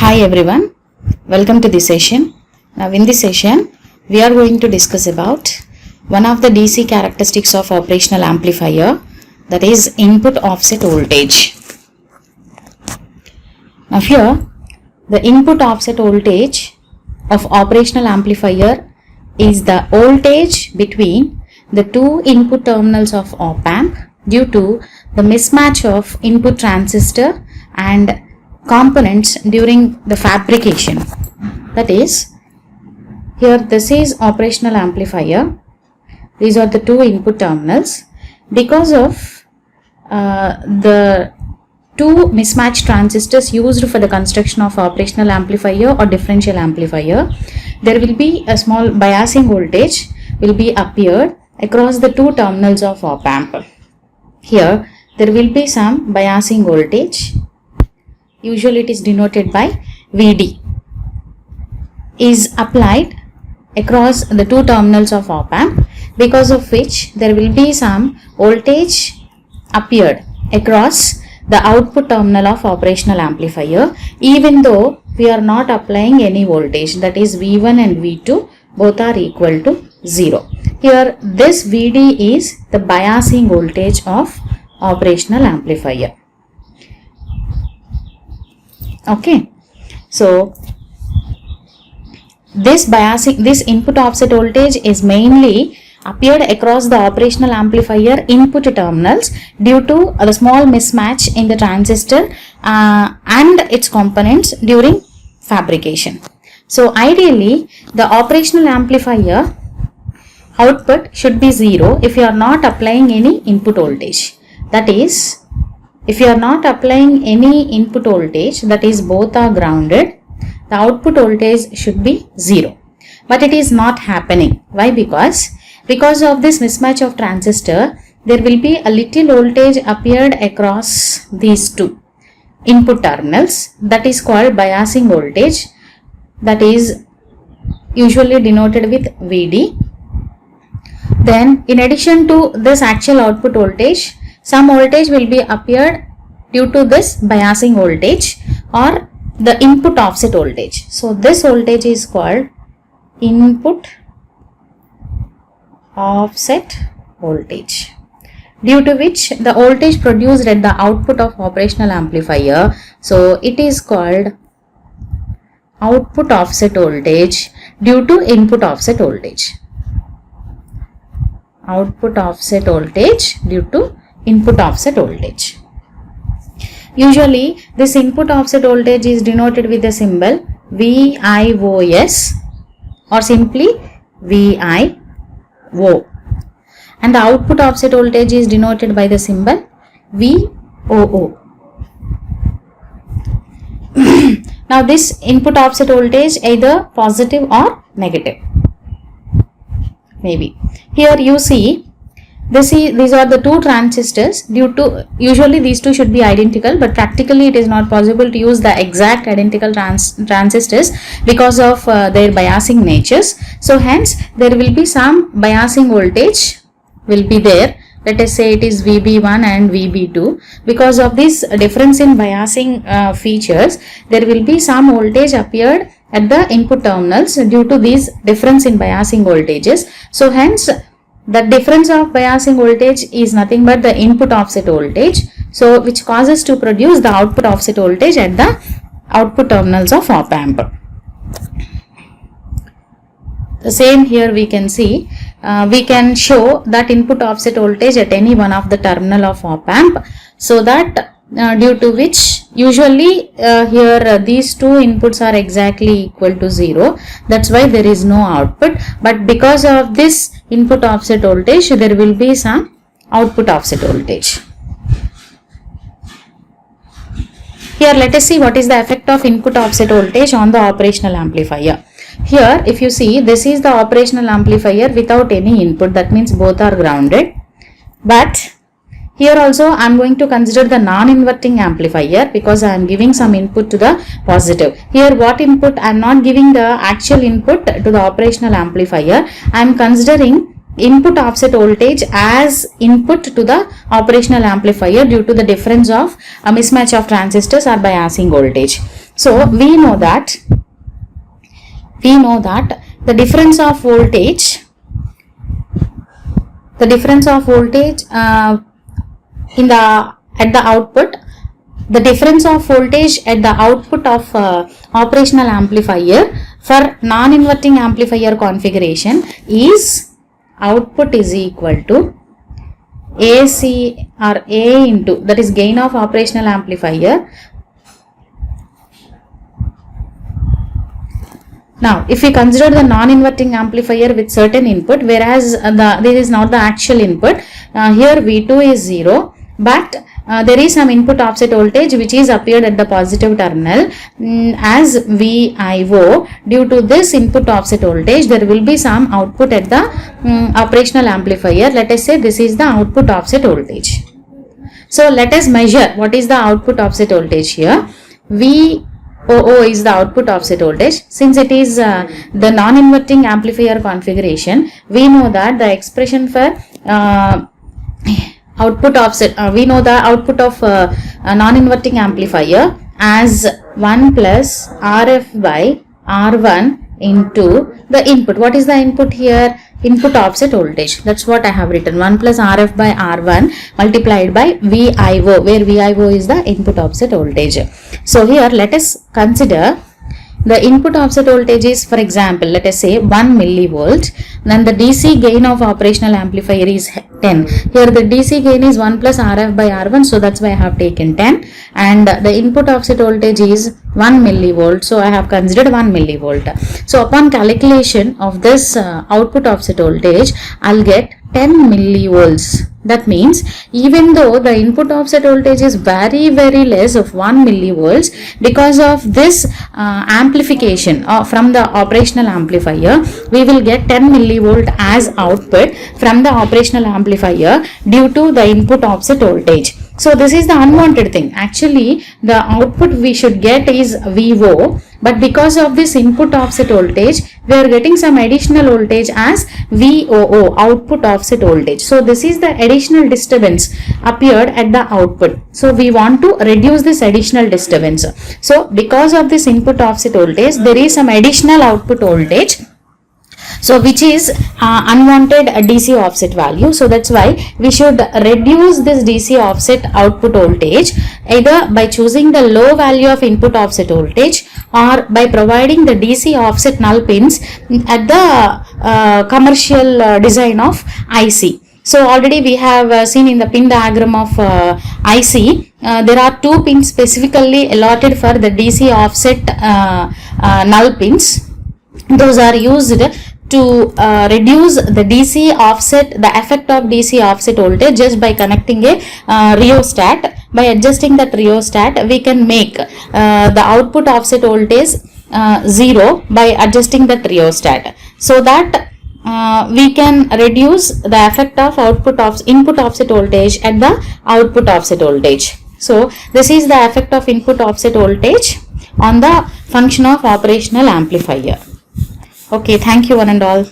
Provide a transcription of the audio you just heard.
Hi everyone, welcome to this session. Now in this session, we are going to discuss about one of the DC characteristics of operational amplifier, that is input offset voltage. Now here, the input offset voltage of operational amplifier is the voltage between the two input terminals of op-amp due to the mismatch of input transistor and components during the fabrication. That is, here this is operational amplifier. These are the two input terminals. Because of the two mismatched transistors used for the construction of operational amplifier or differential amplifier, there will be a small biasing voltage will be appeared across the two terminals of op-amp. Here there will be some biasing voltage. Usually it is denoted by VD, is applied across the two terminals of op-amp, because of which there will be some voltage appeared across the output terminal of operational amplifier, even though we are not applying any voltage, that is V1 and V2 both are equal to 0. Here this VD is the biasing voltage of operational amplifier. Okay, so this input offset voltage is mainly appeared across the operational amplifier input terminals due to the small mismatch in the transistor and its components during fabrication. So ideally, the operational amplifier output should be 0 if you are not applying any input voltage. That is, if you are not applying any input voltage, that is both are grounded, the output voltage should be 0. But it is not happening. Why? Because of this mismatch of transistor, there will be a little voltage appeared across these two input terminals, that is called biasing voltage, that is usually denoted with VD. Then in addition to this actual output voltage, some voltage will be appeared due to this biasing voltage or the input offset voltage. So this voltage is called input offset voltage, due to which the voltage produced at the output of operational amplifier, so it is called output offset voltage due to input offset voltage. Output offset voltage due to input offset voltage. Usually this input offset voltage is denoted with the symbol VIOS or simply VIO, and the output offset voltage is denoted by the symbol VOO. Now this input offset voltage either positive or negative. Maybe here you see these are the two transistors. Due to usually these two should be identical, but practically it is not possible to use the exact identical transistors because of their biasing natures. So hence there will be some biasing voltage will be there. Let us say it is VB1 and VB2. Because of this difference in biasing features, there will be some voltage appeared at the input terminals due to this difference in biasing voltages. So hence the difference of biasing voltage is nothing but the input offset voltage, so which causes to produce the output offset voltage at the output terminals of op-amp. The same here we can see, we can show that input offset voltage at any one of the terminal of op-amp, so that due to which usually here these two inputs are exactly equal to 0. That's why there is no output, but because of this input offset voltage there will be some output offset voltage. Here let us see what is the effect of input offset voltage on the operational amplifier. Here if you see, this is the operational amplifier without any input, that means both are grounded. But here also I am going to consider the non-inverting amplifier because I am giving some input to the positive. Here what input? I am not giving the actual input to the operational amplifier. I am considering input offset voltage as input to the operational amplifier due to the difference of a mismatch of transistors or biasing voltage. So we know that the difference of voltage in the at the output, the difference of voltage at the output of operational amplifier for non-inverting amplifier configuration is output is equal to AC or A into, that is gain of operational amplifier. Now, if we consider the non-inverting amplifier with certain input, whereas this is not the actual input, here V2 is 0, but there is some input offset voltage which is appeared at the positive terminal as VIO. Due to this input offset voltage, there will be some output at the operational amplifier. Let us say this is the output offset voltage. So let us measure what is the output offset voltage here. VOO is the output offset voltage. Since it is the non-inverting amplifier configuration, we know that the expression for output offset, we know the output of non-inverting amplifier as 1 plus RF by R1 into the input. What is the input here? Input offset voltage. That's what I have written. 1 plus RF by R1 multiplied by VIO, where VIO is the input offset voltage. So here let us consider the input offset voltage is, for example, let us say 1 millivolt. Then the DC gain of operational amplifier is 10. Here the DC gain is 1 plus RF by R1, so that's why I have taken 10. And the input offset voltage is 1 millivolt, so I have considered 1 millivolt. So upon calculation of this output offset voltage, I'll get 10 millivolts. That means even though the input offset voltage is very less of 1 millivolts, because of this amplification from the operational amplifier, we will get 10 millivolt as output from the operational amplifier due to the input offset voltage. So this is the unwanted thing. Actually, the output we should get is VO, but because of this input offset voltage, we are getting some additional voltage as VOO, output offset voltage. So this is the additional disturbance appeared at the output. So we want to reduce this additional disturbance. So because of this input offset voltage, there is some additional output voltage, so which is unwanted DC offset value. So that's why we should reduce this DC offset output voltage either by choosing the low value of input offset voltage or by providing the DC offset null pins at the commercial design of IC. So already we have seen in the pin diagram of IC, there are two pins specifically allotted for the DC offset null pins. Those are used to reduce the DC offset, the effect of DC offset voltage just by connecting a rheostat. By adjusting that rheostat, we can make the output offset voltage 0 by adjusting that rheostat, so that we can reduce the effect of input offset voltage at the output offset voltage. So this is the effect of input offset voltage on the function of operational amplifier. Okay, thank you one and all.